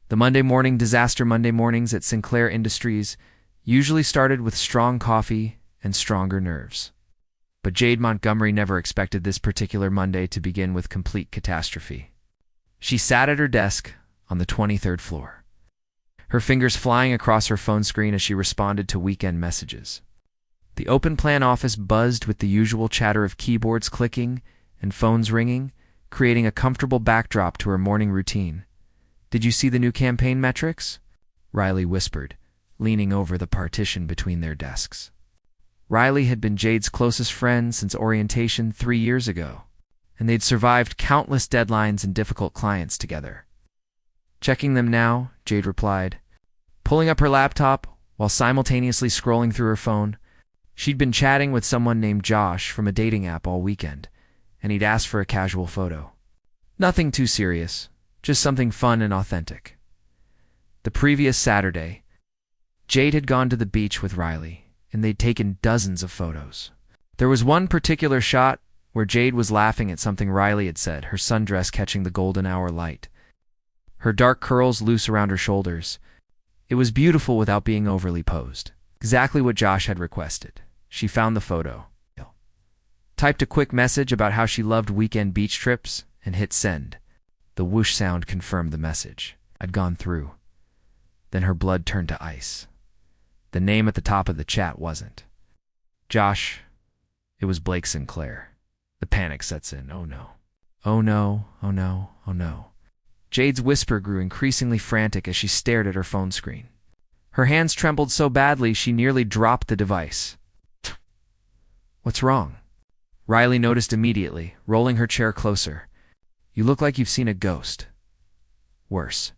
The Monday morning disaster Monday mornings at Sinclair Industries usually started with strong coffee and stronger nerves. But Jade Montgomery never expected this particular Monday to begin with complete catastrophe. She sat at her desk on the 23rd floor, her fingers flying across her phone screen as she responded to weekend messages. The open plan office buzzed with the usual chatter of keyboards clicking and phones ringing, creating a comfortable backdrop to her morning routine. "Did you see the new campaign metrics?" Riley whispered, leaning over the partition between their desks. Riley had been Jade's closest friend since orientation 3 years ago, and they'd survived countless deadlines and difficult clients together. "Checking them now," Jade replied, pulling up her laptop while simultaneously scrolling through her phone. She'd been chatting with someone named Josh from a dating app all weekend, and he'd asked for a casual photo. Nothing too serious, just something fun and authentic. The previous Saturday, Jade had gone to the beach with Riley, and they'd taken dozens of photos. There was one particular shot where Jade was laughing at something Riley had said, her sundress catching the golden hour light, her dark curls loose around her shoulders. It was beautiful without being overly posed. Exactly what Josh had requested. She found the photo, typed a quick message about how she loved weekend beach trips, and hit send. The whoosh sound confirmed the message. I'd gone through. Then her blood turned to ice. The name at the top of the chat wasn't Josh. It was Blake Sinclair. The panic sets in. Oh no. Oh no, oh no, oh no. Jade's whisper grew increasingly frantic as she stared at her phone screen. Her hands trembled so badly she nearly dropped the device. "What's wrong?" Riley noticed immediately, rolling her chair closer. "You look like you've seen a ghost." "Worse."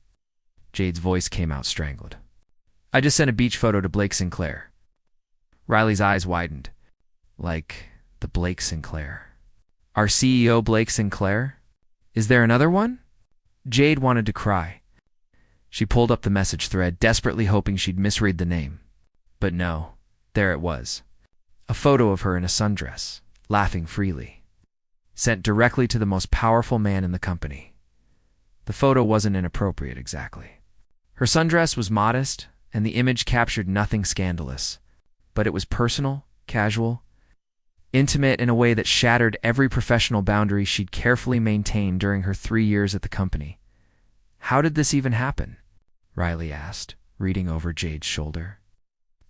Jade's voice came out strangled. "I just sent a beach photo to Blake Sinclair." Riley's eyes widened. "Like the Blake Sinclair? Our CEO Blake Sinclair? Is there another one?" Jade wanted to cry. She pulled up the message thread, desperately hoping she'd misread the name. But no, there it was. A photo of her in a sundress, laughing freely. Sent directly to the most powerful man in the company. The photo wasn't inappropriate exactly. Her sundress was modest, and the image captured nothing scandalous. But it was personal, casual, intimate in a way that shattered every professional boundary she'd carefully maintained during her 3 years at the company. "How did this even happen?" Riley asked, reading over Jade's shoulder.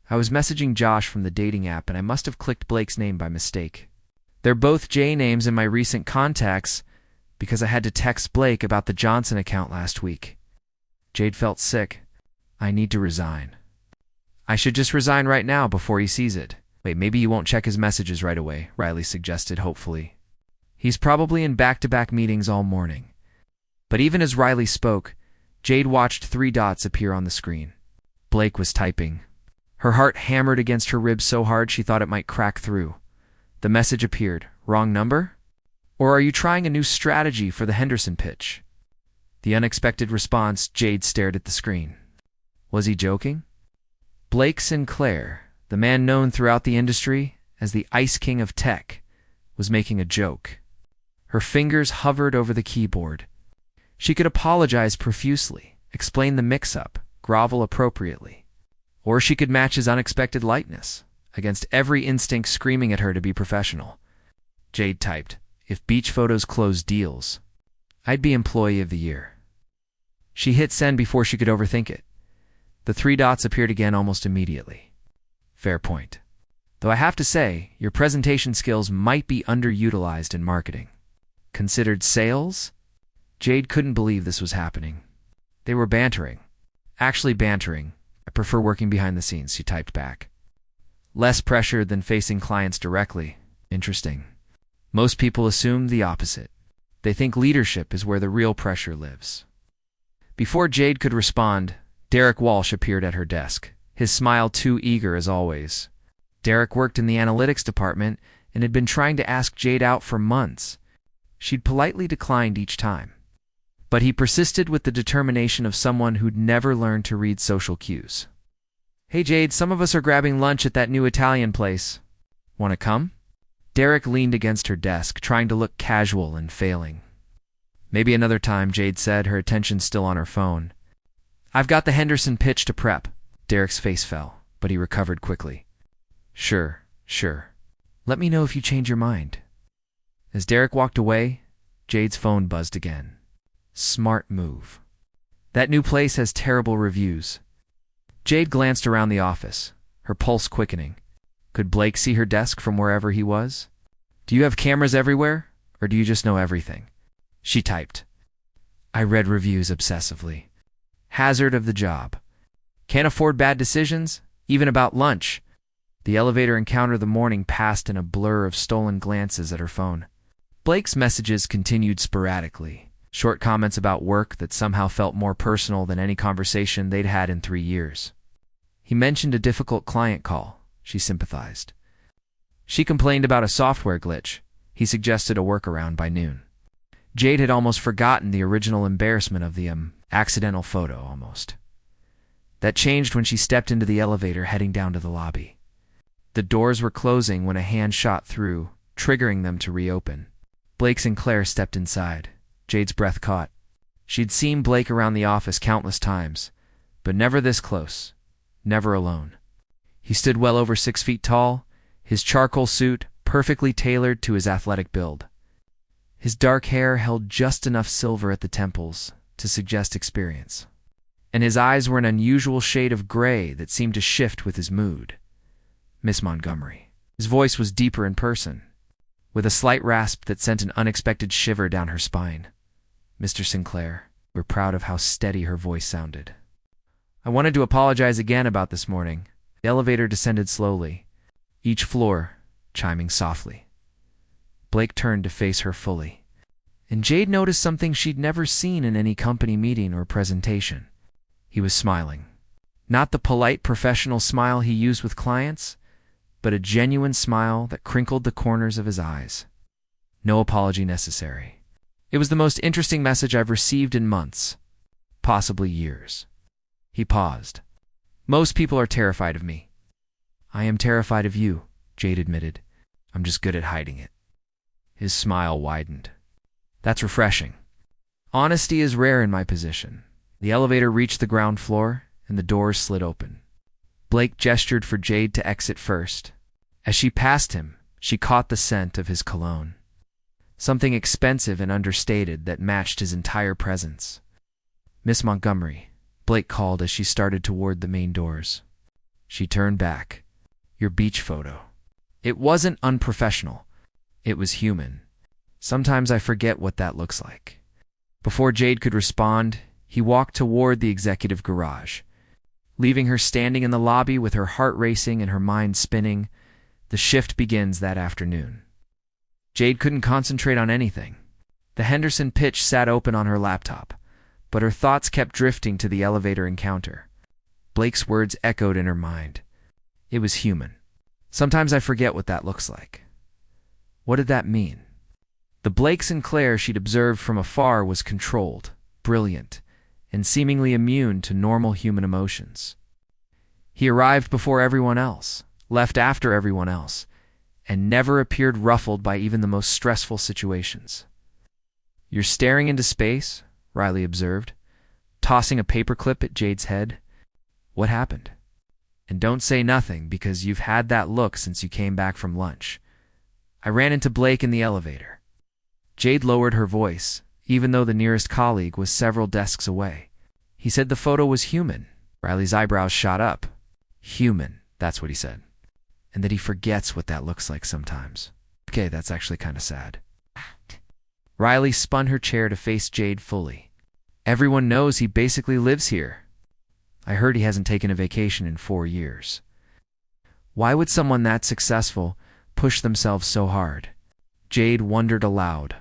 "I was messaging Josh from the dating app, and I must have clicked Blake's name by mistake. They're both J names in my recent contacts because I had to text Blake about the Johnson account last week. Jade felt sick. I need to resign." "I should just resign right now before he sees it." "Wait, maybe you won't check his messages right away," Riley suggested hopefully. "He's probably in back-to-back meetings all morning." But even as Riley spoke, Jade watched 3 dots appear on the screen. Blake was typing. Her heart hammered against her ribs so hard she thought it might crack through. The message appeared. "Wrong number? Or are you trying a new strategy for the Henderson pitch?" The unexpected response, Jade stared at the screen. Was he joking? Blake Sinclair, the man known throughout the industry as the Ice King of Tech, was making a joke. Her fingers hovered over the keyboard. She could apologize profusely, explain the mix-up, grovel appropriately. Or she could match his unexpected lightness, against every instinct screaming at her to be professional. Jade typed, "If beach photos close deals, I'd be Employee of the Year." She hit send before she could overthink it. The 3 dots appeared again almost immediately. "Fair point. Though I have to say, your presentation skills might be underutilized in marketing." "Considered sales?" Jade couldn't believe this was happening. They were bantering. "Actually bantering. I prefer working behind the scenes," she typed back. "Less pressure than facing clients directly. Interesting. Most people assume the opposite. They think leadership is where the real pressure lives." Before Jade could respond, Derek Walsh appeared at her desk, his smile too eager as always. Derek worked in the analytics department and had been trying to ask Jade out for months. She'd politely declined each time. But he persisted with the determination of someone who'd never learned to read social cues. "Hey Jade, some of us are grabbing lunch at that new Italian place. Want to come?" Derek leaned against her desk, trying to look casual and failing. "Maybe another time," Jade said, her attention still on her phone. I've got the Henderson pitch to prep. Derek's face fell, but he recovered quickly. Sure. Let me know if you change your mind. As Derek walked away, Jade's phone buzzed again. Smart move. That new place has terrible reviews. Jade glanced around the office, her pulse quickening. Could Blake see her desk from wherever he was? Do you have cameras everywhere, or do you just know everything? She typed. I read reviews obsessively. Hazard of the job. Can't afford bad decisions, even about lunch. The elevator encounter the morning passed in a blur of stolen glances at her phone. Blake's messages continued sporadically, short comments about work that somehow felt more personal than any conversation they'd had in 3 years. He mentioned a difficult client call. She sympathized. She complained about a software glitch. He suggested a workaround by noon. Jade had almost forgotten the original embarrassment of the accidental photo, almost. That changed when she stepped into the elevator heading down to the lobby. The doors were closing when a hand shot through, triggering them to reopen. Blake Sinclair stepped inside. Jade's breath caught. She'd seen Blake around the office countless times, but never this close, never alone. He stood well over 6 feet tall, his charcoal suit perfectly tailored to his athletic build. His dark hair held just enough silver at the temples to suggest experience, and his eyes were an unusual shade of gray that seemed to shift with his mood. Miss Montgomery. His voice was deeper in person, with a slight rasp that sent an unexpected shiver down her spine. Mr. Sinclair, we're proud of how steady her voice sounded. I wanted to apologize again about this morning. The elevator descended slowly, each floor chiming softly. Blake turned to face her fully, and Jade noticed something she'd never seen in any company meeting or presentation. He was smiling. Not the polite professional smile he used with clients, but a genuine smile that crinkled the corners of his eyes. No apology necessary. It was the most interesting message I've received in months, possibly years. He paused. Most people are terrified of me. I am terrified of you, Jade admitted. I'm just good at hiding it. His smile widened. That's refreshing. Honesty is rare in my position. The elevator reached the ground floor, and the doors slid open. Blake gestured for Jade to exit first. As she passed him, she caught the scent of his cologne. Something expensive and understated that matched his entire presence. Miss Montgomery, Blake called as she started toward the main doors. She turned back. Your beach photo. It wasn't unprofessional. It was human. Sometimes I forget what that looks like. Before Jade could respond, he walked toward the executive garage. Leaving her standing in the lobby with her heart racing and her mind spinning, the shift begins that afternoon. Jade couldn't concentrate on anything. The Henderson pitch sat open on her laptop, but her thoughts kept drifting to the elevator encounter. Blake's words echoed in her mind. It was human. Sometimes I forget what that looks like. What did that mean? The Blake Sinclair she'd observed from afar was controlled, brilliant, and seemingly immune to normal human emotions. He arrived before everyone else, left after everyone else, and never appeared ruffled by even the most stressful situations. You're staring into space, Riley observed, tossing a paperclip at Jade's head. What happened? And don't say nothing, because you've had that look since you came back from lunch. I ran into Blake in the elevator. Jade lowered her voice, even though the nearest colleague was several desks away. He said the photo was human. Riley's eyebrows shot up. Human, that's what he said. And that he forgets what that looks like sometimes. Okay, that's actually kind of sad. Riley spun her chair to face Jade fully. Everyone knows he basically lives here. I heard he hasn't taken a vacation in 4 years. Why would someone that successful push themselves so hard? Jade wondered aloud.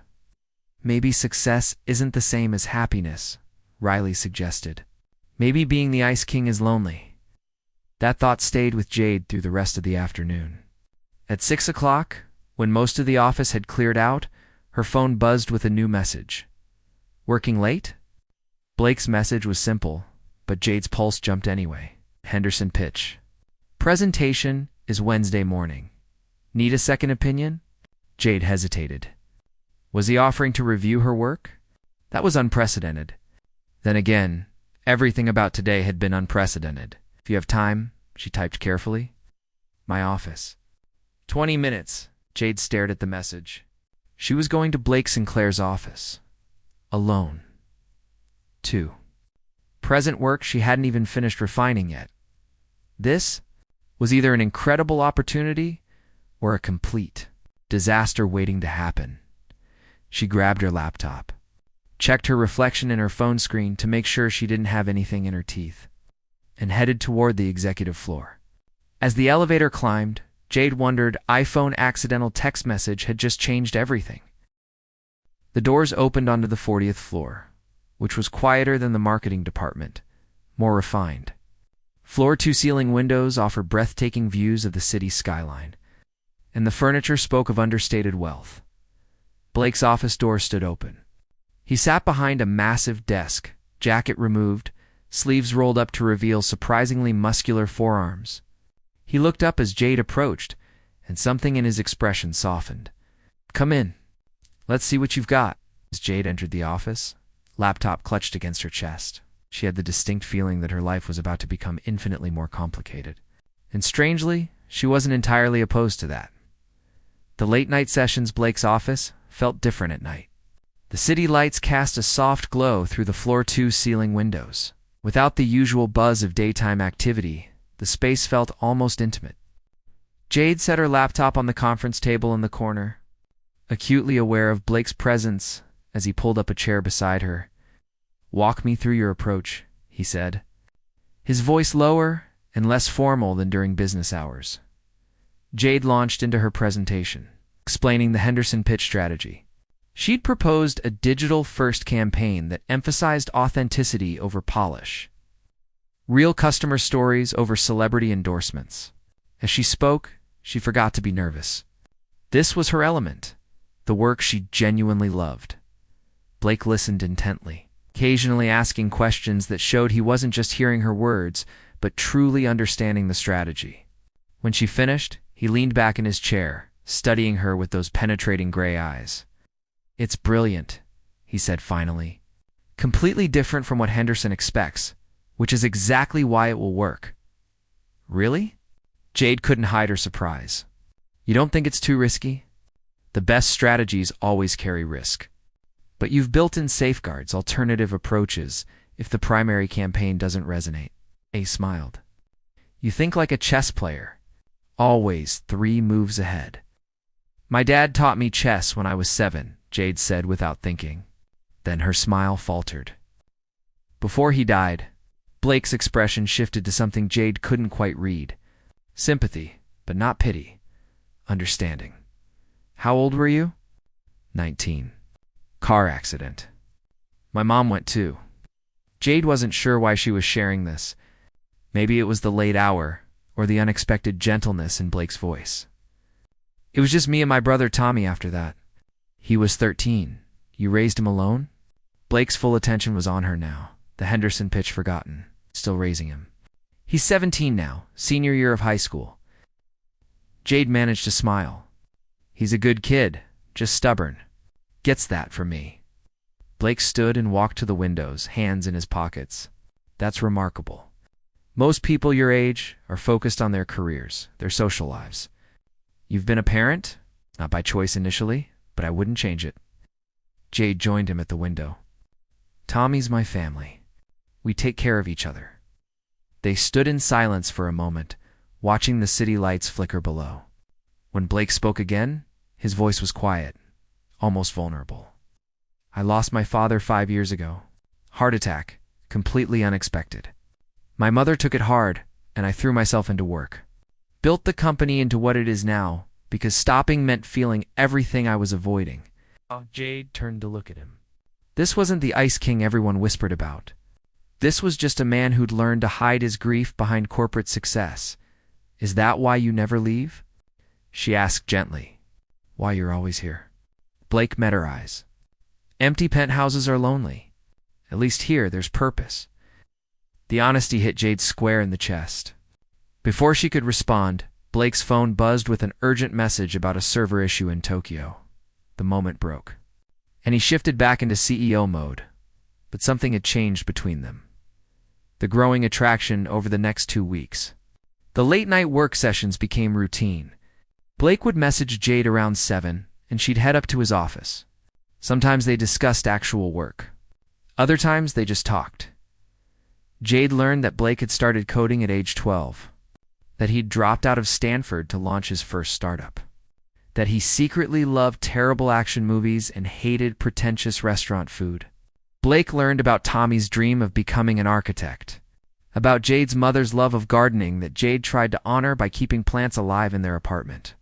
Maybe success isn't the same as happiness, Riley suggested. Maybe being the Ice King is lonely. That thought stayed with Jade through the rest of the afternoon. At 6 o'clock, when most of the office had cleared out, her phone buzzed with a new message. Working late? Blake's message was simple, but Jade's pulse jumped anyway. Henderson pitch. Presentation is Wednesday morning. Need a second opinion? Jade hesitated. Was he offering to review her work? That was unprecedented. Then again, Everything about today had been unprecedented. If you have time, she typed carefully. My office. 20 minutes. Jade stared at the message. She was going to Blake Sinclair's office. Alone. 2. Present work she hadn't even finished refining yet. This was either an incredible opportunity or a complete disaster waiting to happen. She grabbed her laptop, checked her reflection in her phone screen to make sure she didn't have anything in her teeth, and headed toward the executive floor. As the elevator climbed, Jade wondered iPhone accidental text message had just changed everything. The doors opened onto the 40th floor, which was quieter than the marketing department, more refined. Floor to ceiling windows offer breathtaking views of the city skyline, and the furniture spoke of understated wealth. Blake's office door stood open. He sat behind a massive desk, jacket removed, sleeves rolled up to reveal surprisingly muscular forearms. He looked up as Jade approached, and something in his expression softened. Come in. Let's see what you've got. As Jade entered the office, laptop clutched against her chest. She had the distinct feeling that her life was about to become infinitely more complicated. And strangely, she wasn't entirely opposed to that. The late-night sessions Blake's office felt different at night. The city lights cast a soft glow through the floor-to-ceiling windows. Without the usual buzz of daytime activity, the space felt almost intimate. Jade set her laptop on the conference table in the corner, acutely aware of Blake's presence as he pulled up a chair beside her. Walk me through your approach, he said, his voice lower and less formal than during business hours. Jade launched into her presentation, explaining the Henderson pitch strategy. She'd proposed a digital-first campaign that emphasized authenticity over polish, real customer stories over celebrity endorsements. As she spoke, she forgot to be nervous. This was her element, the work she genuinely loved. Blake listened intently, occasionally asking questions that showed he wasn't just hearing her words, but truly understanding the strategy. When she finished, he leaned back in his chair, studying her with those penetrating gray eyes. It's brilliant, he said finally. Completely different from what Henderson expects, which is exactly why it will work. Really? Jade couldn't hide her surprise. You don't think it's too risky? The best strategies always carry risk. But you've built in safeguards, alternative approaches, if the primary campaign doesn't resonate. A smiled. You think like a chess player. Always 3 moves ahead. My dad taught me chess when I was 7, Jade said without thinking. Then her smile faltered. Before he died, Blake's expression shifted to something Jade couldn't quite read. Sympathy, but not pity. Understanding. How old were you? 19. Car accident. My mom went too. Jade wasn't sure why she was sharing this. Maybe it was the late hour, or the unexpected gentleness in Blake's voice. It was just me and my brother Tommy after that. He was 13. You raised him alone? Blake's full attention was on her now, the Henderson pitch forgotten, still raising him. He's 17 now, senior year of high school. Jade managed to smile. He's a good kid, just stubborn. Gets that from me. Blake stood and walked to the windows, hands in his pockets. That's remarkable. Most people your age are focused on their careers, their social lives. You've been a parent? Not by choice initially, but I wouldn't change it. Jade joined him at the window. Tommy's my family. We take care of each other. They stood in silence for a moment, watching the city lights flicker below. When Blake spoke again, his voice was quiet, almost vulnerable. I lost my father 5 years ago. Heart attack, completely unexpected. My mother took it hard, and I threw myself into work. Built the company into what it is now, because stopping meant feeling everything I was avoiding. Jade turned to look at him. This wasn't the Ice King everyone whispered about. This was just a man who'd learned to hide his grief behind corporate success. Is that why you never leave? She asked gently. Why you're always here. Blake met her eyes. Empty penthouses are lonely. At least here, there's purpose. The honesty hit Jade square in the chest. Before she could respond, Blake's phone buzzed with an urgent message about a server issue in Tokyo. The moment broke, and he shifted back into CEO mode. But something had changed between them. the growing attraction over the next 2 weeks. The late-night work sessions became routine. Blake would message Jade around 7, and she'd head up to his office. Sometimes they discussed actual work. Other times they just talked. Jade learned that Blake had started coding at age 12, that he'd dropped out of Stanford to launch his first startup, that he secretly loved terrible action movies and hated pretentious restaurant food. Blake learned about Tommy's dream of becoming an architect, about Jade's mother's love of gardening that Jade tried to honor by keeping plants alive in their apartment,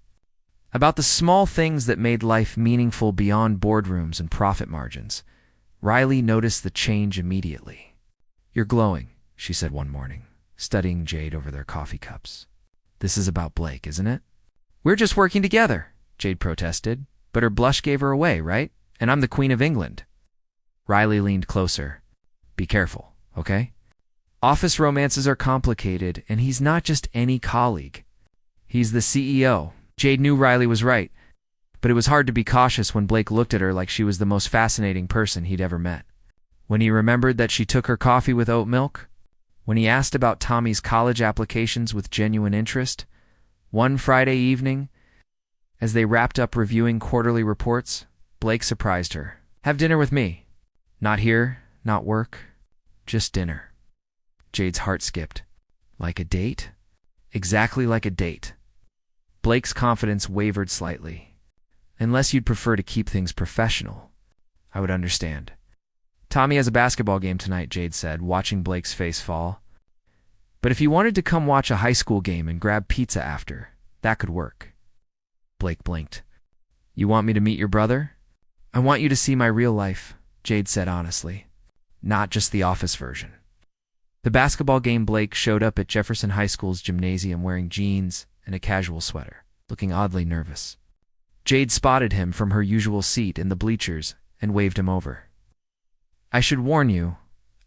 about the small things that made life meaningful beyond boardrooms and profit margins. Riley noticed the change immediately. "You're glowing," she said one morning, studying Jade over their coffee cups. "This is about Blake, isn't it?" "We're just working together," Jade protested, but her blush gave her away, right? "And I'm the Queen of England." Riley leaned closer. "Be careful, okay? Office romances are complicated, and he's not just any colleague. He's the CEO." Jade knew Riley was right, but it was hard to be cautious when Blake looked at her like she was the most fascinating person he'd ever met. When he remembered that she took her coffee with oat milk, when he asked about Tommy's college applications with genuine interest, one Friday evening, as they wrapped up reviewing quarterly reports, Blake surprised her. "Have dinner with me. Not here, not work, just dinner." Jade's heart skipped. Like a date? Exactly like a date. Blake's confidence wavered slightly. "Unless you'd prefer to keep things professional, I would understand." "Tommy has a basketball game tonight," Jade said, watching Blake's face fall. "But if you wanted to come watch a high school game and grab pizza after, that could work." Blake blinked. "You want me to meet your brother?" "I want you to see my real life," Jade said honestly. "Not just the office version." The basketball game, Blake showed up at Jefferson High School's gymnasium wearing jeans and a casual sweater, looking oddly nervous. Jade spotted him from her usual seat in the bleachers and waved him over. "I should warn you,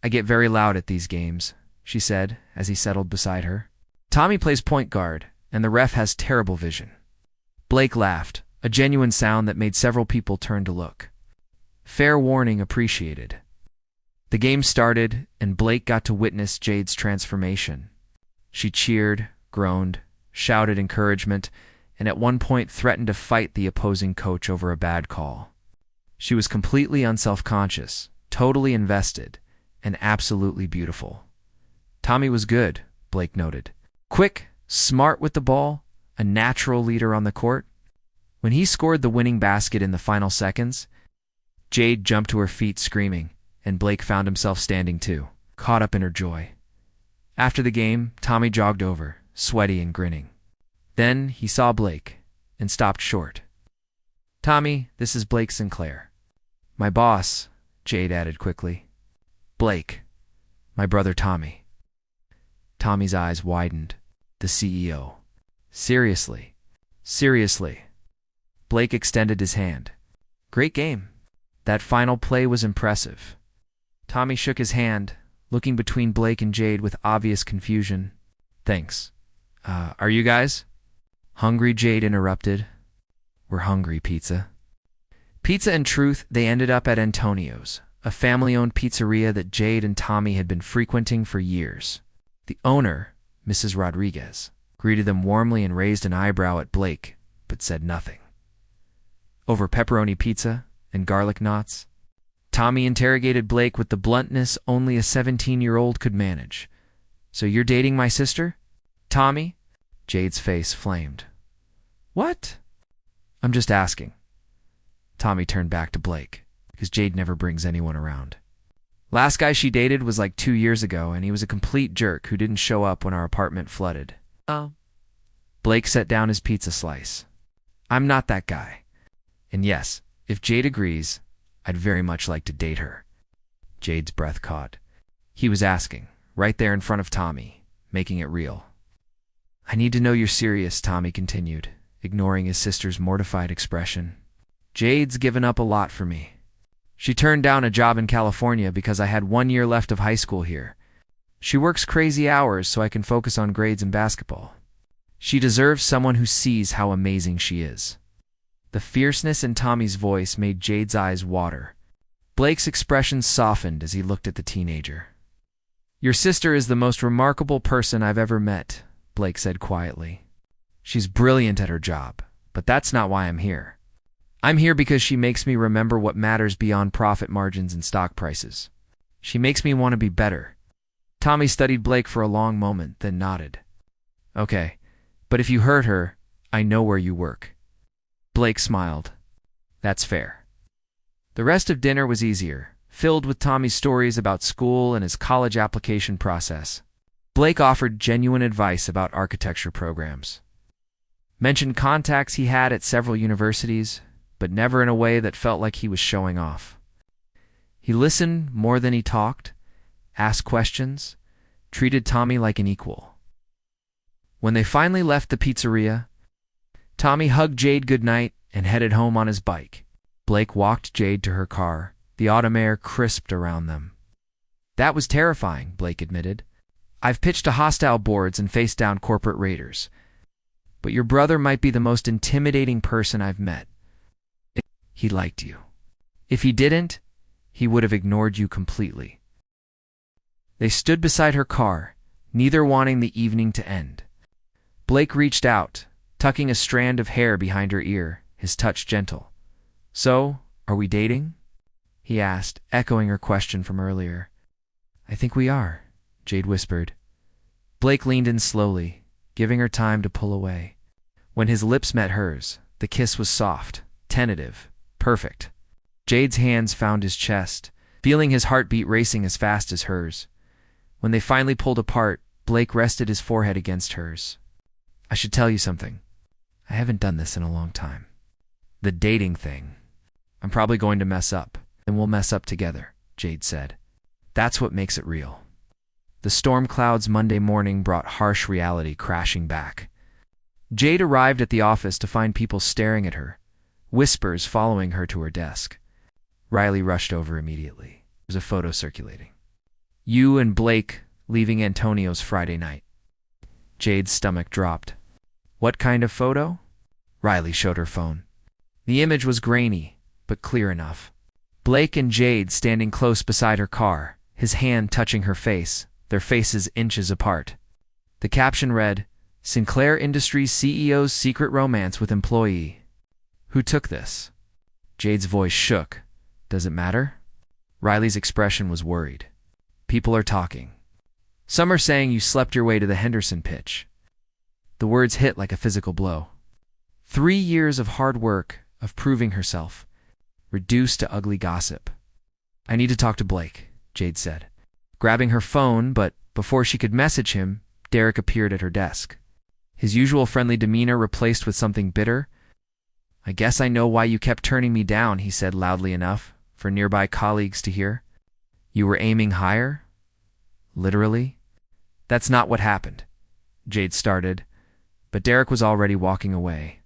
I get very loud at these games," she said as he settled beside her. "Tommy plays point guard, and the ref has terrible vision." Blake laughed, a genuine sound that made several people turn to look. Fair warning appreciated. The game started, and Blake got to witness Jade's transformation. She cheered, groaned, shouted encouragement, and at one point threatened to fight the opposing coach over a bad call. She was completely unselfconscious, totally invested, and absolutely beautiful. Tommy was good, Blake noted. Quick, smart with the ball, a natural leader on the court. When he scored the winning basket in the final seconds, Jade jumped to her feet screaming, and Blake found himself standing too, caught up in her joy. After the game, Tommy jogged over, sweaty and grinning. Then he saw Blake and stopped short. "Tommy, this is Blake Sinclair." "My boss," Jade added quickly. "Blake, my brother Tommy." Tommy's eyes widened. The CEO. "Seriously? Seriously?" Blake extended his hand. "Great game. That final play was impressive." Tommy shook his hand, looking between Blake and Jade with obvious confusion. "Thanks. Are you guys hungry?" Jade interrupted. "We're hungry, pizza." Pizza and truth, they ended up at Antonio's, a family-owned pizzeria that Jade and Tommy had been frequenting for years. The owner, Mrs. Rodriguez, greeted them warmly and raised an eyebrow at Blake, but said nothing. "Over pepperoni pizza and garlic knots?" Tommy interrogated Blake with the bluntness only a 17-year-old could manage. "So you're dating my sister, Tommy?" Jade's face flamed. "What?" "I'm just asking." Tommy turned back to Blake, because Jade never brings anyone around. "Last guy she dated was like 2 years ago, and he was a complete jerk who didn't show up when our apartment flooded." "Oh." Blake set down his pizza slice. "I'm not that guy. And yes, if Jade agrees, I'd very much like to date her." Jade's breath caught. He was asking, right there in front of Tommy, making it real. "I need to know you're serious," Tommy continued, ignoring his sister's mortified expression. "Jade's given up a lot for me. She turned down a job in California because I had 1 year left of high school here. She works crazy hours so I can focus on grades and basketball. She deserves someone who sees how amazing she is." The fierceness in Tommy's voice made Jade's eyes water. Blake's expression softened as he looked at the teenager. Your sister is the most remarkable person I've ever met, Blake said quietly. She's brilliant at her job, but that's not why I'm here. I'm here because she makes me remember what matters beyond profit margins and stock prices. She makes me want to be better. Tommy studied Blake for a long moment, then nodded. Okay, but if you hurt her, I know where you work. Blake smiled. That's fair. The rest of dinner was easier, filled with Tommy's stories about school and his college application process. Blake offered genuine advice about architecture programs. Mentioned contacts he had at several universities, but never in a way that felt like he was showing off. He listened more than he talked, asked questions, treated Tommy like an equal. When they finally left the pizzeria, Tommy hugged Jade goodnight and headed home on his bike. Blake walked Jade to her car, the autumn air crisped around them. That was terrifying, Blake admitted. I've pitched to hostile boards and faced down corporate raiders. But your brother might be the most intimidating person I've met. He liked you. If he didn't, he would have ignored you completely. They stood beside her car, neither wanting the evening to end. Blake reached out, tucking a strand of hair behind her ear, his touch gentle. So, are we dating? He asked, echoing her question from earlier. I think we are, Jade whispered. Blake leaned in slowly, giving her time to pull away. When his lips met hers, the kiss was soft, tentative, perfect. Jade's hands found his chest, feeling his heartbeat racing as fast as hers. When they finally pulled apart, Blake rested his forehead against hers. I should tell you something. I haven't done this in a long time. The dating thing. I'm probably going to mess up, and we'll mess up together, Jade said. That's what makes it real. The storm clouds Monday morning brought harsh reality crashing back. Jade arrived at the office to find people staring at her, whispers following her to her desk. Riley rushed over immediately. There's a photo circulating. You and Blake leaving Antonio's Friday night. Jade's stomach dropped. What kind of photo? Riley showed her phone. The image was grainy, but clear enough. Blake and Jade standing close beside her car, his hand touching her face, their faces inches apart. The caption read, Sinclair Industries CEO's secret romance with employee. Who took this? Jade's voice shook. Does it matter? Riley's expression was worried. People are talking. Some are saying you slept your way to the Henderson pitch. The words hit like a physical blow. 3 years of hard work, of proving herself, reduced to ugly gossip. I need to talk to Blake, Jade said, grabbing her phone, but before she could message him, Derek appeared at her desk. His usual friendly demeanor replaced with something bitter. I guess I know why you kept turning me down, he said loudly enough for nearby colleagues to hear. You were aiming higher? Literally? That's not what happened, Jade started, but Derek was already walking away.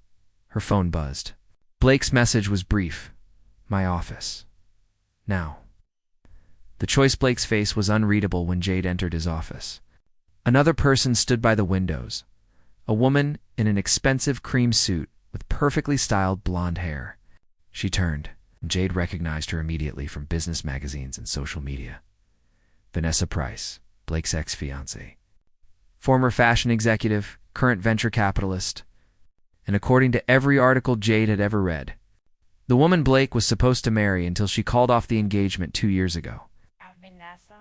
Her phone buzzed. Blake's message was brief. My office. Now. The choice Blake's face was unreadable when Jade entered his office. Another person stood by the windows. A woman in an expensive cream suit with perfectly styled blonde hair. She turned, and Jade recognized her immediately from business magazines and social media. Vanessa Price, Blake's ex-fiancée. Former fashion executive, current venture capitalist, and according to every article Jade had ever read, the woman Blake was supposed to marry until she called off the engagement 2 years ago. Vanessa?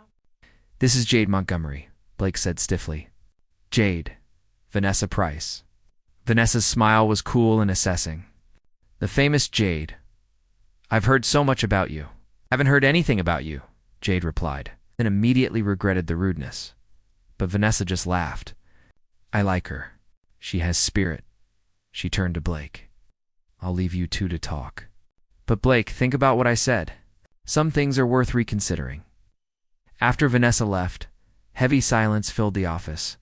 This is Jade Montgomery, Blake said stiffly. Jade. Vanessa Price. Vanessa's smile was cool and assessing. The famous Jade. I've heard so much about you. Haven't heard anything about you, Jade replied, then immediately regretted the rudeness. But Vanessa just laughed. I like her. She has spirit. She turned to Blake. I'll leave you two to talk. But Blake, think about what I said. Some things are worth reconsidering. After Vanessa left, heavy silence filled the office.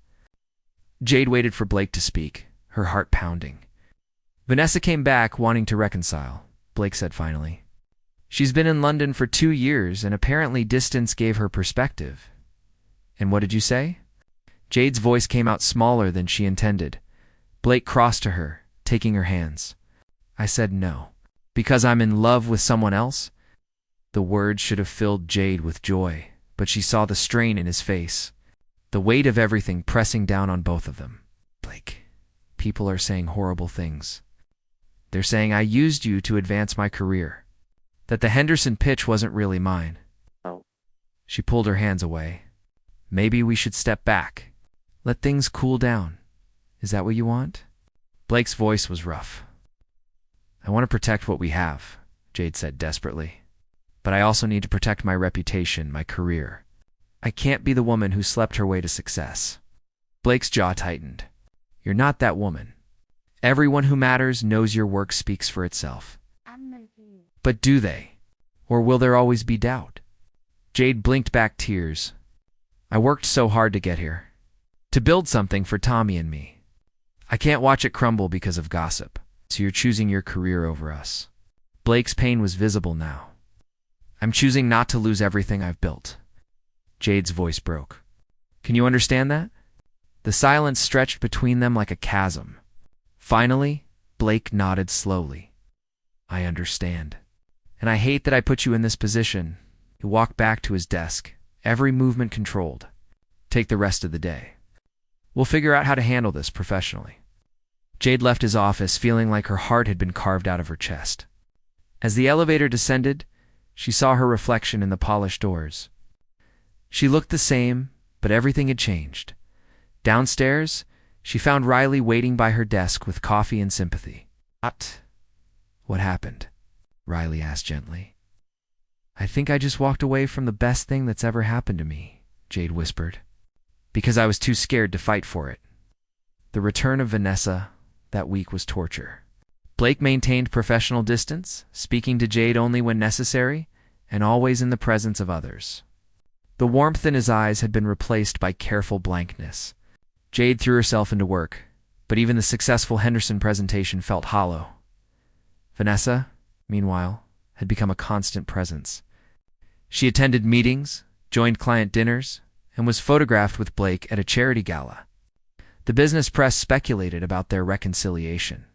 Jade waited for Blake to speak, her heart pounding. Vanessa came back wanting to reconcile, Blake said finally. She's been in London for 2 years and apparently distance gave her perspective. And what did you say? Jade's voice came out smaller than she intended. Blake crossed to her, taking her hands. I said no. Because I'm in love with someone else? The words should have filled Jade with joy, but she saw the strain in his face, the weight of everything pressing down on both of them. Blake, people are saying horrible things. They're saying I used you to advance my career, that the Henderson pitch wasn't really mine. Oh. She pulled her hands away. Maybe we should step back. Let things cool down. Is that what you want? Blake's voice was rough. I want to protect what we have, Jade said desperately. But I also need to protect my reputation, my career. I can't be the woman who slept her way to success. Blake's jaw tightened. You're not that woman. Everyone who matters knows your work speaks for itself. But do they? Or will there always be doubt? Jade blinked back tears. I worked so hard to get here. To build something for Tommy and me. I can't watch it crumble because of gossip. So you're choosing your career over us. Blake's pain was visible now. I'm choosing not to lose everything I've built. Jade's voice broke. Can you understand that? The silence stretched between them like a chasm. Finally, Blake nodded slowly. I understand. And I hate that I put you in this position. He walked back to his desk, every movement controlled. Take the rest of the day. We'll figure out how to handle this professionally. Jade left his office feeling like her heart had been carved out of her chest. As the elevator descended, she saw her reflection in the polished doors. She looked the same, but everything had changed. Downstairs, she found Riley waiting by her desk with coffee and sympathy. What happened? Riley asked gently. I think I just walked away from the best thing that's ever happened to me, Jade whispered, because I was too scared to fight for it. The return of Vanessa that week was torture. Blake maintained professional distance, speaking to Jade only when necessary, and always in the presence of others. The warmth in his eyes had been replaced by careful blankness. Jade threw herself into work, but even the successful Henderson presentation felt hollow. Vanessa, meanwhile, had become a constant presence. She attended meetings, joined client dinners, and was photographed with Blake at a charity gala. The business press speculated about their reconciliation.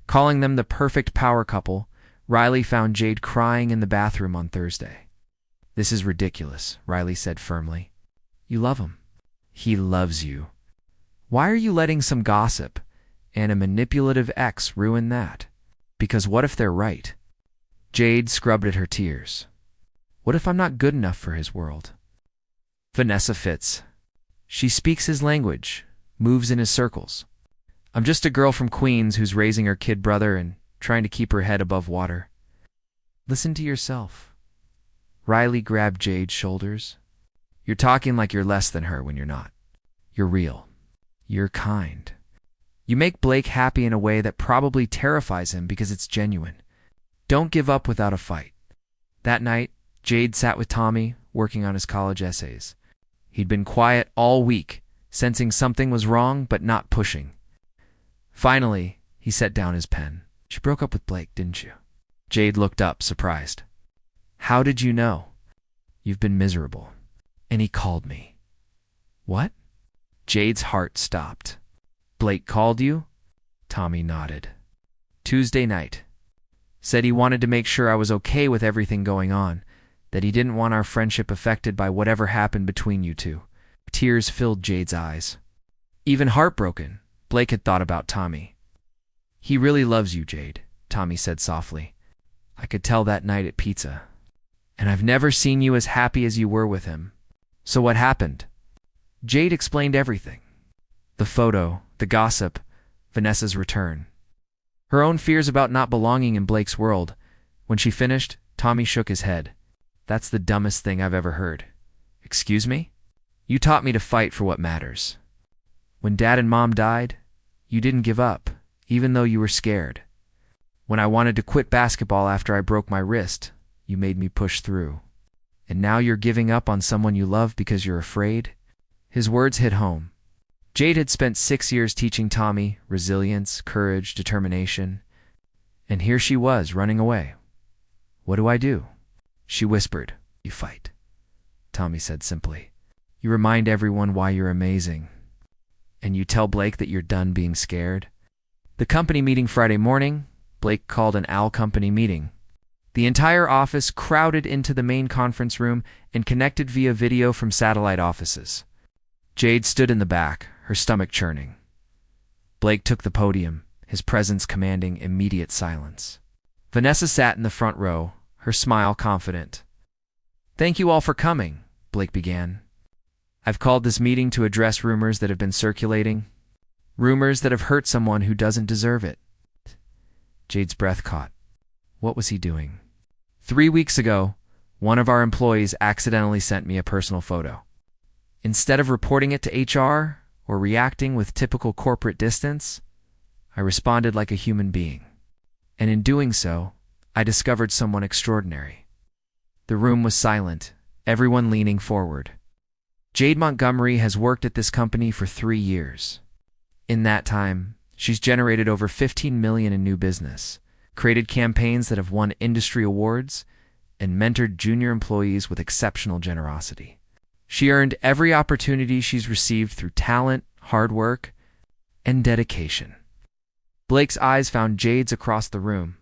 Calling them the perfect power couple, Riley found Jade crying in the bathroom on Thursday. This is ridiculous, Riley said firmly. You love him. He loves you. Why are you letting some gossip and a manipulative ex ruin that? Because what if they're right? Jade scrubbed at her tears. What if I'm not good enough for his world? Vanessa fits. She speaks his language, moves in his circles. I'm just a girl from Queens who's raising her kid brother and trying to keep her head above water. Listen to yourself. Riley grabbed Jade's shoulders. You're talking like you're less than her when you're not. You're real. You're kind. You make Blake happy in a way that probably terrifies him because it's genuine. Don't give up without a fight. That night, Jade sat with Tommy, working on his college essays. He'd been quiet all week, sensing something was wrong but not pushing. Finally, he set down his pen. You broke up with Blake, didn't you? Jade looked up, surprised. How did you know? You've been miserable. And he called me. What? Jade's heart stopped. Blake called you? Tommy nodded. Tuesday night. Said he wanted to make sure I was okay with everything going on, that he didn't want our friendship affected by whatever happened between you two. Tears filled Jade's eyes. Even heartbroken, Blake had thought about Tommy. He really loves you, Jade, Tommy said softly. I could tell that night at pizza. And I've never seen you as happy as you were with him. So what happened? Jade explained everything. The photo, the gossip, Vanessa's return. Her own fears about not belonging in Blake's world. When she finished, Tommy shook his head. That's the dumbest thing I've ever heard. Excuse me? You taught me to fight for what matters. When Dad and Mom died, you didn't give up, even though you were scared. When I wanted to quit basketball after I broke my wrist, you made me push through. And now you're giving up on someone you love because you're afraid? His words hit home. Jade had spent 6 years teaching Tommy resilience, courage, determination. And here she was, running away. What do I do? She whispered. You fight. Tommy said simply. You remind everyone why you're amazing. And you tell Blake that you're done being scared. The company meeting Friday morning, Blake called an all-company meeting. The entire office crowded into the main conference room and connected via video from satellite offices. Jade stood in the back, her stomach churning. Blake took the podium, his presence commanding immediate silence. Vanessa sat in the front row, her smile confident. "Thank you all for coming," Blake began. "I've called this meeting to address rumors that have been circulating. Rumors that have hurt someone who doesn't deserve it." Jade's breath caught. What was he doing? 3 weeks ago, one of our employees accidentally sent me a personal photo. Instead of reporting it to HR or reacting with typical corporate distance, I responded like a human being. And in doing so, I discovered someone extraordinary. The room was silent, everyone leaning forward. Jade Montgomery has worked at this company for 3 years. In that time, she's generated over $15 million in new business, created campaigns that have won industry awards, and mentored junior employees with exceptional generosity. She earned every opportunity she's received through talent, hard work, and dedication. Blake's eyes found Jade's across the room,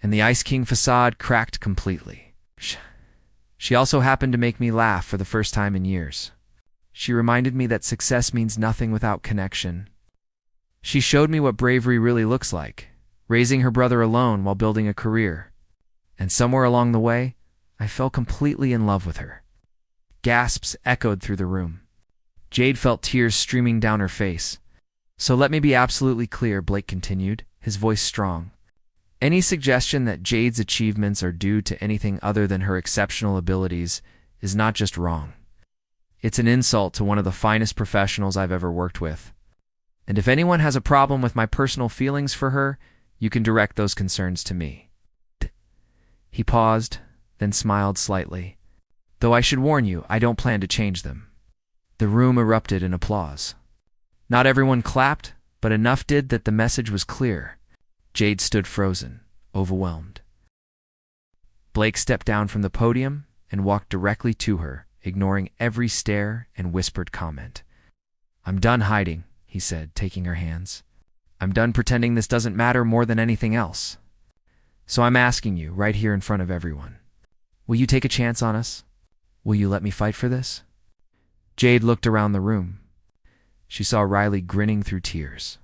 and the Ice King facade cracked completely. She also happened to make me laugh for the first time in years. She reminded me that success means nothing without connection. She showed me what bravery really looks like, raising her brother alone while building a career. And somewhere along the way, I fell completely in love with her. Gasps echoed through the room. Jade felt tears streaming down her face. "So let me be absolutely clear," Blake continued, his voice strong. "Any suggestion that Jade's achievements are due to anything other than her exceptional abilities is not just wrong. It's an insult to one of the finest professionals I've ever worked with. And if anyone has a problem with my personal feelings for her, you can direct those concerns to me." He paused, then smiled slightly. "Though I should warn you, I don't plan to change them." The room erupted in applause. Not everyone clapped, but enough did that the message was clear. Jade stood frozen, overwhelmed. Blake stepped down from the podium and walked directly to her, ignoring every stare and whispered comment. "I'm done hiding," he said, taking her hands. "I'm done pretending this doesn't matter more than anything else. So I'm asking you, right here in front of everyone, will you take a chance on us? Will you let me fight for this?" Jade looked around the room. She saw Riley grinning through tears.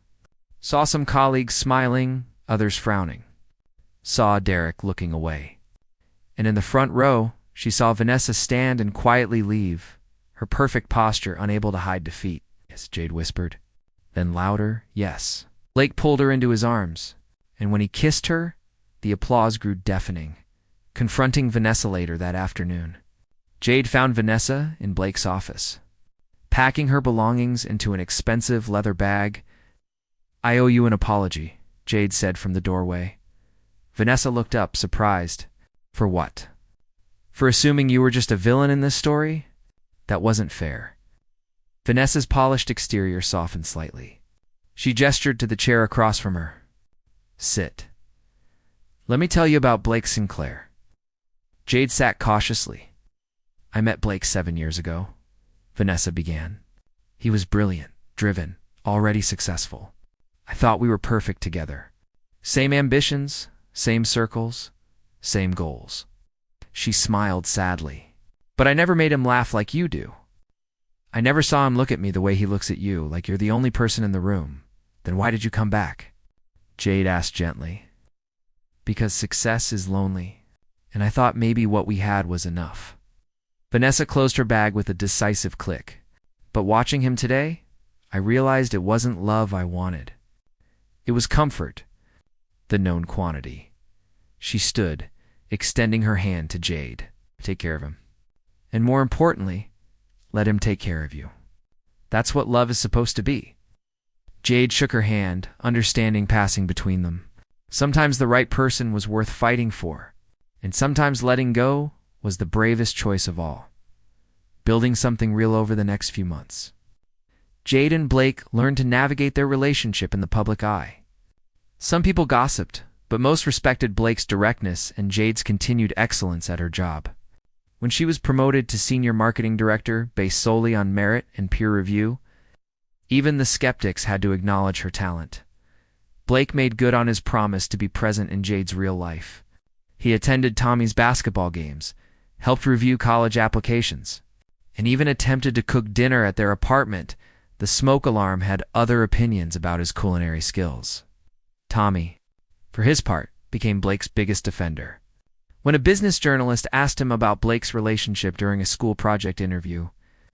Saw some colleagues smiling, others frowning. Saw Derek looking away. And in the front row, she saw Vanessa stand and quietly leave, her perfect posture unable to hide defeat. "Yes," Jade whispered. Then louder, "Yes." Blake pulled her into his arms, and when he kissed her, the applause grew deafening. Confronting Vanessa later that afternoon, Jade found Vanessa in Blake's office, packing her belongings into an expensive leather bag. "I owe you an apology," Jade said from the doorway. Vanessa looked up, surprised. "For what?" "For assuming you were just a villain in this story? That wasn't fair." Vanessa's polished exterior softened slightly. She gestured to the chair across from her. "Sit. Let me tell you about Blake Sinclair." Jade sat cautiously. "I met Blake 7 years ago," Vanessa began. "He was brilliant, driven, already successful. I thought we were perfect together. Same ambitions, same circles, same goals." She smiled sadly. "But I never made him laugh like you do. I never saw him look at me the way he looks at you, like you're the only person in the room. Then why did you come back?" Jade asked gently. "Because success is lonely, and I thought maybe what we had was enough." Vanessa closed her bag with a decisive click. "But watching him today, I realized it wasn't love I wanted. It was comfort, the known quantity." She stood, extending her hand to Jade. "Take care of him. And more importantly, let him take care of you. That's what love is supposed to be." Jade shook her hand, understanding passing between them. Sometimes the right person was worth fighting for, and sometimes letting go was the bravest choice of all. Building something real over the next few months. Jade and Blake learned to navigate their relationship in the public eye. Some people gossiped, but most respected Blake's directness and Jade's continued excellence at her job. When she was promoted to senior marketing director based solely on merit and peer review, even the skeptics had to acknowledge her talent. Blake made good on his promise to be present in Jade's real life. He attended Tommy's basketball games, helped review college applications, and even attempted to cook dinner at their apartment. The smoke alarm had other opinions about his culinary skills. Tommy, for his part, became Blake's biggest defender. When a business journalist asked him about Blake's relationship during a school project interview,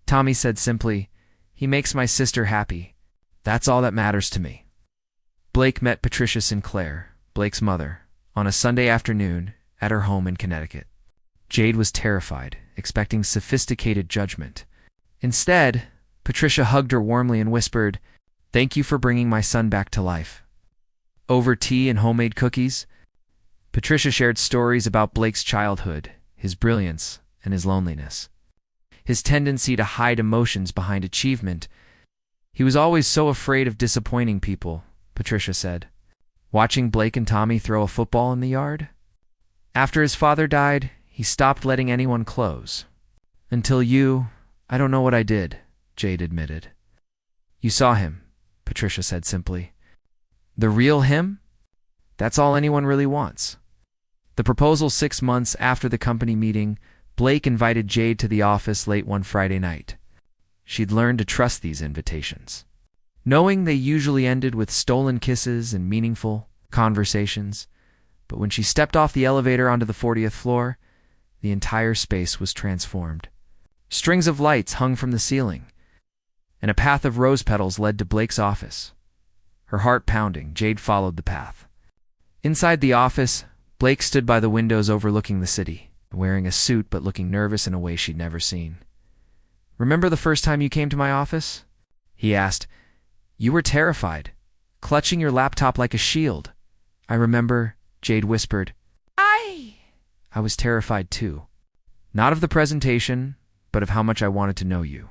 Tommy said simply, "He makes my sister happy. That's all that matters to me." Blake met Patricia Sinclair, Blake's mother, on a Sunday afternoon at her home in Connecticut. Jade was terrified, expecting sophisticated judgment. Instead, Patricia hugged her warmly and whispered, "Thank you for bringing my son back to life." Over tea and homemade cookies, Patricia shared stories about Blake's childhood, his brilliance, and his loneliness. His tendency to hide emotions behind achievement. "He was always so afraid of disappointing people," Patricia said. "Watching Blake and Tommy throw a football in the yard? After his father died, he stopped letting anyone close. Until you, I don't know what I did," Jade admitted. "You saw him," Patricia said simply. "The real him? That's all anyone really wants." The proposal 6 months after the company meeting, Blake invited Jade to the office late one Friday night. She'd learned to trust these invitations, knowing they usually ended with stolen kisses and meaningful conversations. But when she stepped off the elevator onto the 40th floor, the entire space was transformed. Strings of lights hung from the ceiling, and a path of rose petals led to Blake's office. Her heart pounding, Jade followed the path. Inside the office, Blake stood by the windows overlooking the city, wearing a suit but looking nervous in a way she'd never seen. "Remember the first time you came to my office?" he asked. "You were terrified, clutching your laptop like a shield." "I remember," Jade whispered. I was terrified too. Not of the presentation, but of how much I wanted to know you.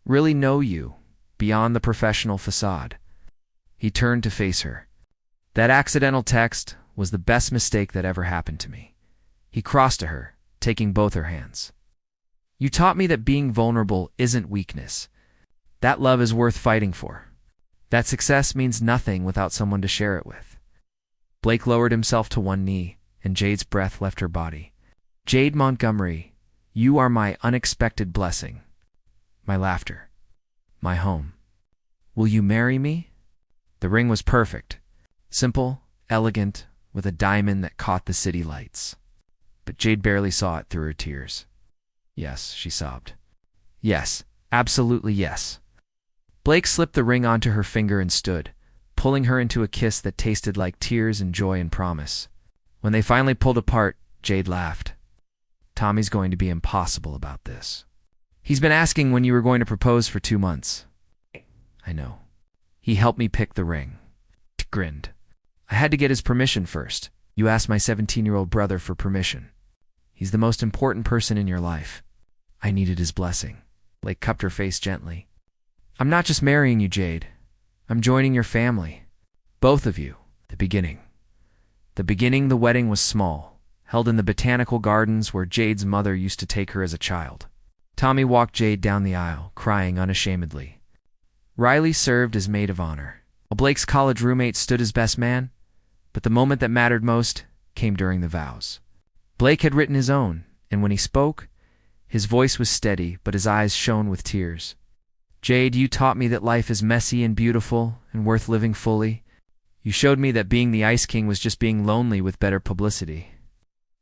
Really know you, beyond the professional facade." He turned to face her. "That accidental text was the best mistake that ever happened to me." He crossed to her, taking both her hands. "You taught me that being vulnerable isn't weakness. That love is worth fighting for. That success means nothing without someone to share it with." Blake lowered himself to one knee, and Jade's breath left her body. "Jade Montgomery, you are my unexpected blessing, my laughter, my home. Will you marry me?" The ring was perfect, simple, elegant, with a diamond that caught the city lights. But Jade barely saw it through her tears. "Yes," she sobbed. "Yes, absolutely yes." Blake slipped the ring onto her finger and stood, pulling her into a kiss that tasted like tears and joy and promise. When they finally pulled apart, Jade laughed. "Tommy's going to be impossible about this. He's been asking when you were going to propose for 2 months." "I know. He helped me pick the ring." He grinned. "I had to get his permission first. You asked my 17-year-old brother for permission. He's the most important person in your life. I needed his blessing." Blake cupped her face gently. "I'm not just marrying you, Jade. I'm joining your family. Both of you. The beginning. The wedding was small, held in the botanical gardens where Jade's mother used to take her as a child. Tommy walked Jade down the aisle, crying unashamedly. Riley served as maid of honor, while Blake's college roommate stood as best man. But the moment that mattered most came during the vows. Blake had written his own, and when he spoke, his voice was steady, but his eyes shone with tears. "Jade, you taught me that life is messy and beautiful and worth living fully. You showed me that being the Ice King was just being lonely with better publicity."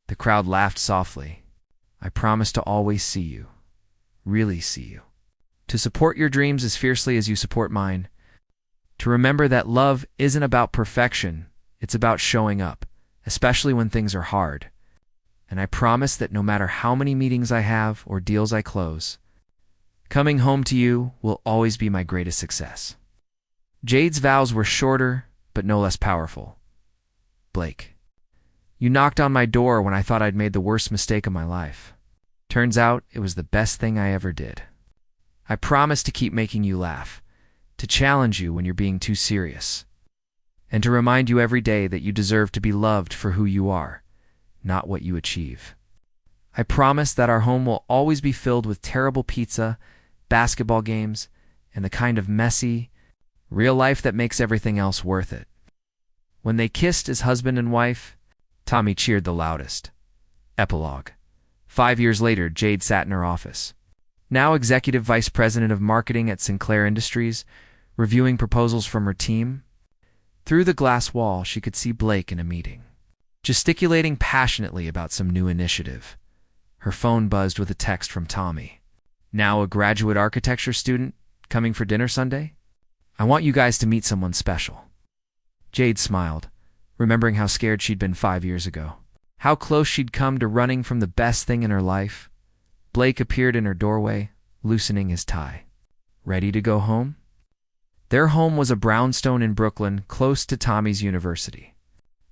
The crowd laughed softly. "I promise to always see you, really see you. To support your dreams as fiercely as you support mine. To remember that love isn't about perfection, it's about showing up, especially when things are hard. And I promise that no matter how many meetings I have or deals I close, coming home to you will always be my greatest success." Jade's vows were shorter, but no less powerful. "Blake, you knocked on my door when I thought I'd made the worst mistake of my life. Turns out it was the best thing I ever did. I promise to keep making you laugh, to challenge you when you're being too serious, and to remind you every day that you deserve to be loved for who you are, not what you achieve. I promise that our home will always be filled with terrible pizza, basketball games, and the kind of messy, real life that makes everything else worth it." When they kissed as husband and wife, Tommy cheered the loudest. Epilogue. 5 years later, Jade sat in her office. Now Executive Vice President of Marketing at Sinclair Industries, reviewing proposals from her team. Through the glass wall, she could see Blake in a meeting, gesticulating passionately about some new initiative. Her phone buzzed with a text from Tommy. Now a graduate architecture student, coming for dinner Sunday? I want you guys to meet someone special. Jade smiled, remembering how scared she'd been 5 years ago. How close she'd come to running from the best thing in her life. Blake appeared in her doorway, loosening his tie. Ready to go home? Their home was a brownstone in Brooklyn, close to Tommy's university.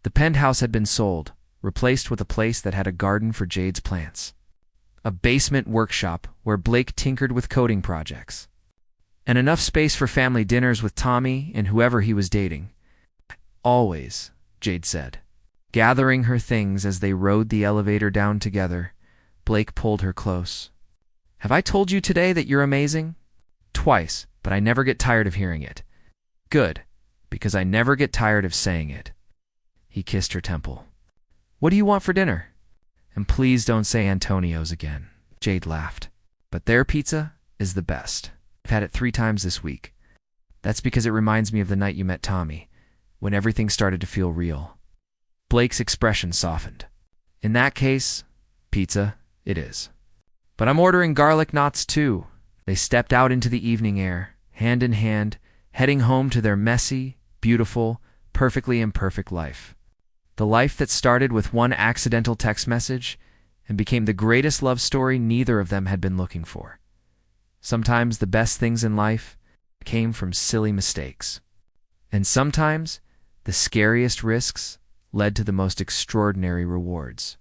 The penthouse had been sold, replaced with a place that had a garden for Jade's plants. A basement workshop where Blake tinkered with coding projects. And enough space for family dinners with Tommy and whoever he was dating. Always, Jade said. Gathering her things as they rode the elevator down together, Blake pulled her close. Have I told you today that you're amazing? Twice, but I never get tired of hearing it. Good, because I never get tired of saying it. He kissed her temple. What do you want for dinner? And please don't say Antonio's again. Jade laughed. But their pizza is the best. I've had it 3 times this week. That's because it reminds me of the night you met Tommy, when everything started to feel real. Blake's expression softened. In that case, pizza it is. But I'm ordering garlic knots too. They stepped out into the evening air, hand in hand, heading home to their messy, beautiful, perfectly imperfect life. The life that started with one accidental text message and became the greatest love story neither of them had been looking for. Sometimes the best things in life came from silly mistakes. And sometimes the scariest risks led to the most extraordinary rewards.